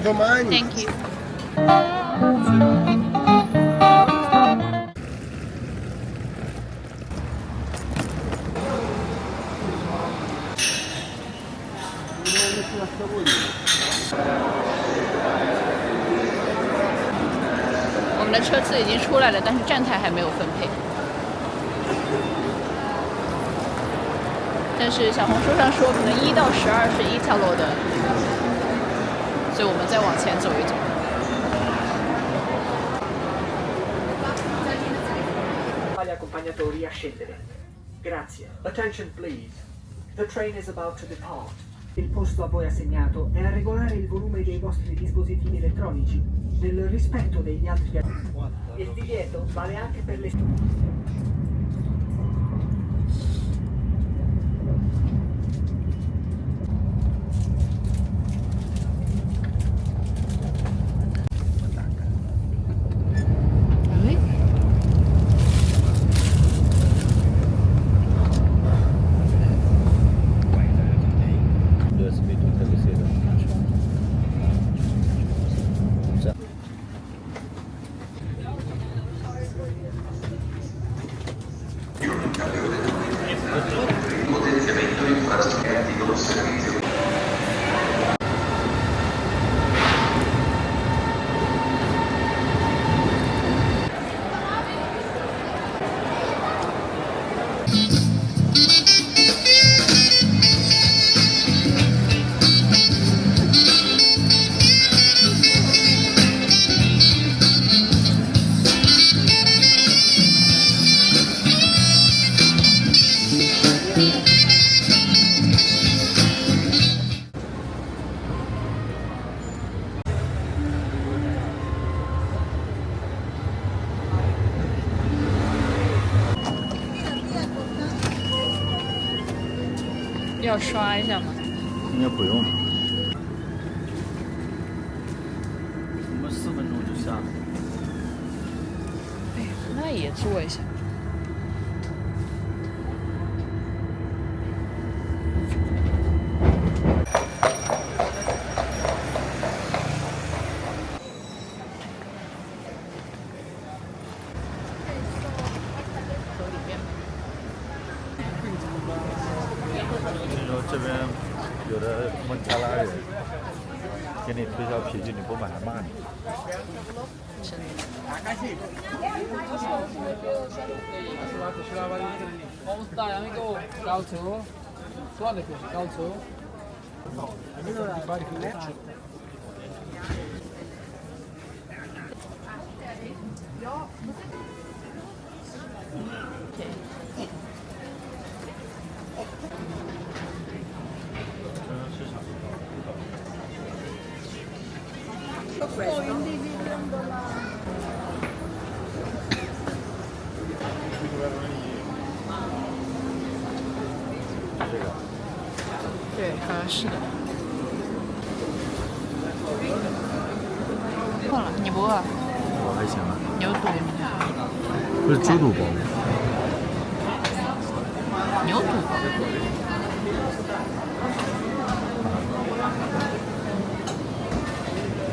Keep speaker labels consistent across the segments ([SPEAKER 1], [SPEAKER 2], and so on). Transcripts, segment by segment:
[SPEAKER 1] domani.
[SPEAKER 2] Thank you. 我们的车次已经出来了，但是站台还没有分配。但是小红书上说，可能1到12是Italo的，所以我们再往前走一走。
[SPEAKER 3] Agli accompagnatori a scendere. Grazie. Attention please. The train is about to depart. Il posto a voi assegnato è a regolare il volume dei vostri dispositivi elettronici nel rispetto degli altri. Il divieto vale anche per le.
[SPEAKER 2] 要刷一下吗？
[SPEAKER 4] 应该不用了。我们4分钟就下了。
[SPEAKER 2] 哎呀，那也坐一下。走里面。
[SPEAKER 4] 听说这边有的孟加拉人给你推销啤酒，你不买还骂你。
[SPEAKER 2] 真的。
[SPEAKER 5] ¿Cómo está, amigo? Calcio. Suona qui, calcio.
[SPEAKER 4] 这个
[SPEAKER 2] 对，好像是的。饿了，你不饿？
[SPEAKER 4] 我还行啊，
[SPEAKER 2] 牛肚。
[SPEAKER 4] 不是猪肚包吗？
[SPEAKER 2] 牛肚包。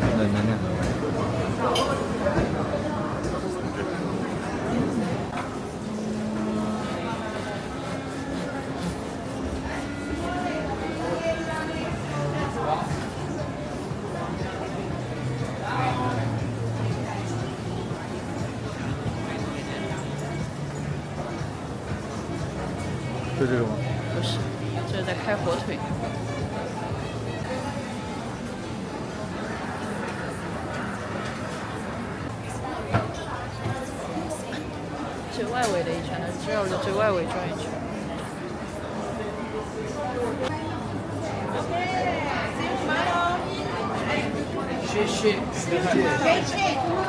[SPEAKER 4] 那。 就这个吗？
[SPEAKER 2] 不是，这是在开火腿。最外围的一圈呢，绕着最外围转一圈。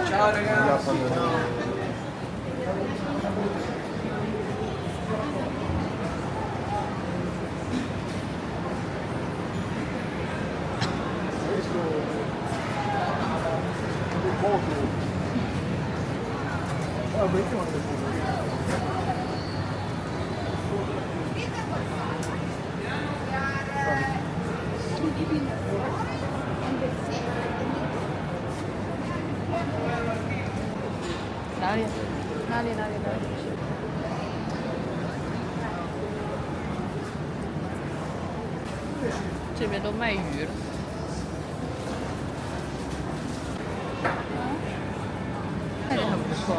[SPEAKER 5] Ciao ragazzi.
[SPEAKER 2] 哪里？哪里？哪里？哪里？这边都卖鱼了。看着很不错。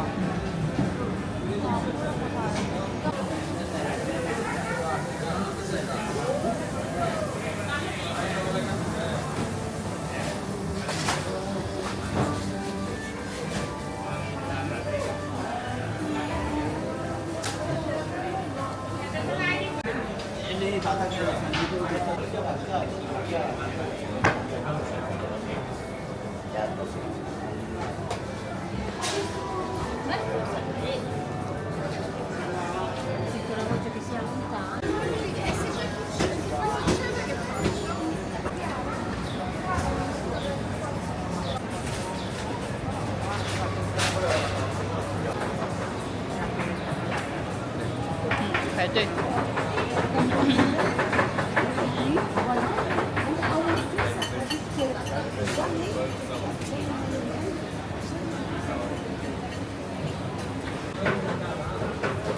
[SPEAKER 2] 排队。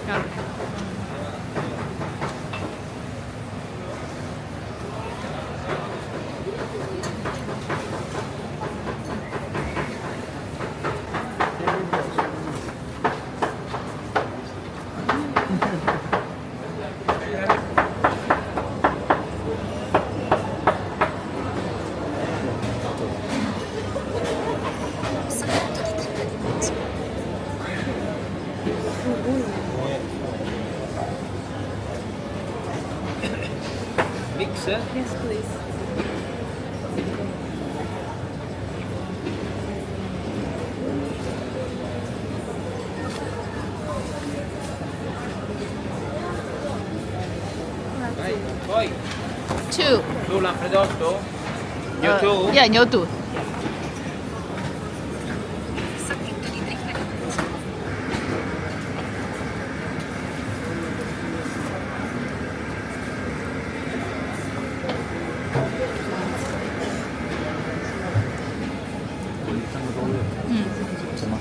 [SPEAKER 2] 看。
[SPEAKER 5] Mixer.
[SPEAKER 2] Yes, please.
[SPEAKER 5] Poi,
[SPEAKER 2] Two.
[SPEAKER 5] tu l'ampredotto? YouTube?
[SPEAKER 2] Yeah,牛肚。
[SPEAKER 4] 三个都有。什么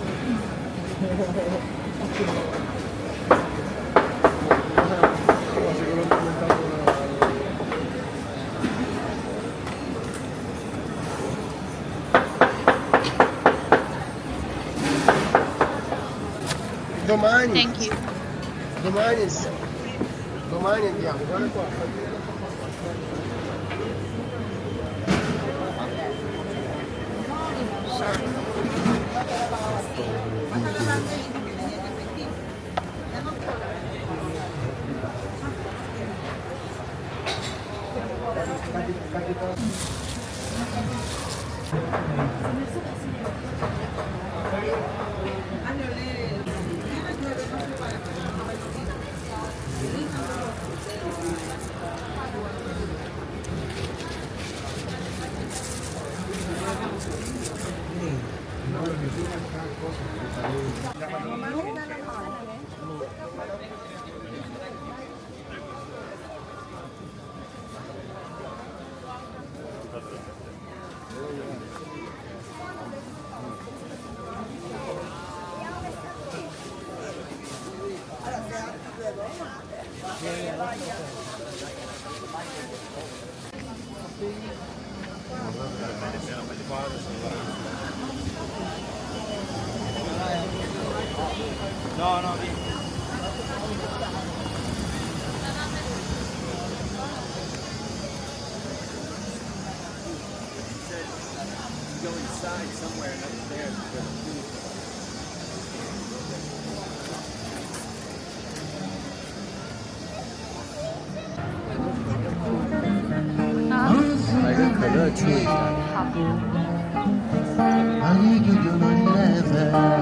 [SPEAKER 4] ？Domani,
[SPEAKER 2] Thank you.
[SPEAKER 1] domani andiamo, guarda qua.
[SPEAKER 5] No, no, vieni.
[SPEAKER 1] Go inside somewhere and upstairs.
[SPEAKER 2] Ah.
[SPEAKER 4] 买个可乐去一下。
[SPEAKER 2] 好。
[SPEAKER 6] All'inizio di una rilever